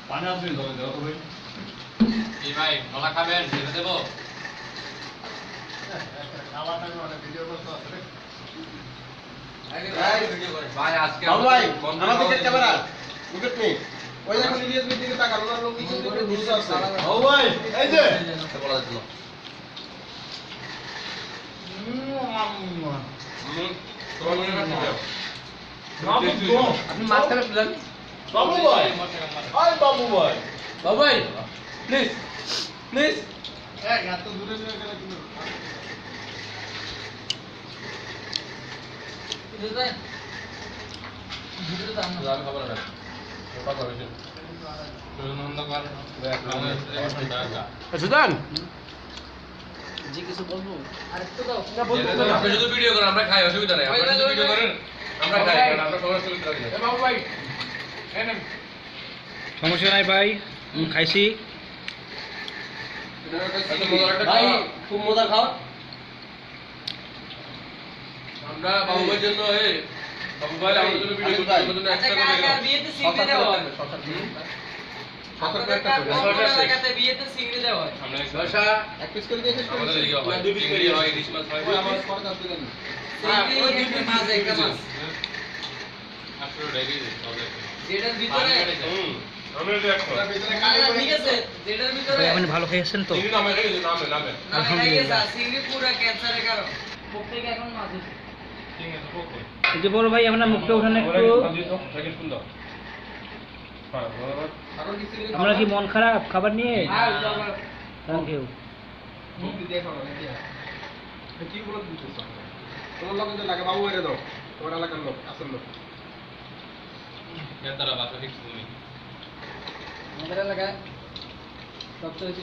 পানি আসবে দাও তো ভাই কি ভাই কলা খাবেন ছেড়ে দেব খাওয়াটা মানে ভিডিও করতে আছে ভাই আজকে ভাই আমাদের দিকে ক্যামেরা উইকেট নেই ওই দেখো ইলিয়াস মির দিকে তাকান ওনার লোক নিচে দিকে ঘুরছে আছে ও ভাই এই যে বলা যাচ্ছিল তোমার মনে রাখতে আপনি মাছ খাবেন প্লান বাবু ভাই আই বাবু ভাই বাবু ভাই প্লিজ প্লিজ এক এত দূরে দূরে গেলে কিন্তু আমি খবর রাখ কথা হয়েছে নন্দকার সুদান জি কিছু বলবো আরেকটু দাও না বলবো আপনি যদি ভিডিও করেন আমরা খাই অসুবিধা নাই আপনি যদি ভিডিও করেন আমরা খাই কারণ আমরা সবার সুবিধা রাখি না বাবু ভাই সমস্যা নাই ভাই খাইছি ভাই খুব মজা খাও আমরা বাবু ভাইয়ের জন্য বাবু ভাই আমাদের জন্য ভিডিও করতে আমাদের জন্য আচ্ছা এক্সট্রা কাকা বিয়েতে সিংড়ি দেওয়া হয় আপনাদের এলাকাতে বিয়েতে সিংড়ি দেওয়া হয় আমরা দশা এক পিস করে দিয়ে শেষ করে আমাদের দিকে হয় দুই পিস করে হয় ইলিশ মাছ হয় আমার পরে কাজ দিলেন সিংড়ি একটা মাছ একটা মাছ আসলে রেডি হবে যেটার ভিতরে আমরা এটা একটা ওটার ভিতরে না, না, ঠিক আছে যেটার ভিতরে ভাই আপনি ভালো খেয়েছেন তো চিংড়ি নামে রেডি নামে না খাই গেছে সিংড়ি পুরো ক্যান্সারের কারণ প্রত্যেকে এখন মাছ হচ্ছে ঠিক আছে ওকে এই যে বড় ভাই আপনার মুখটা উঠান একটু সেকেন্ড সুন্দর হ্যাঁ আরো কিছু করে আমরা কি মন খারাপ খাবার নিয়ে আর জবা থ্যাংক ইউ মুক্তি দেখো না কি বলে দিতেছ তোমার লোক লাগে বাবু এর দাও তোমার এলাকার লোক আসল লোক কেন তারা বাসা ফিক্স তুমি আমাদের এলাকায় সবচেয়ে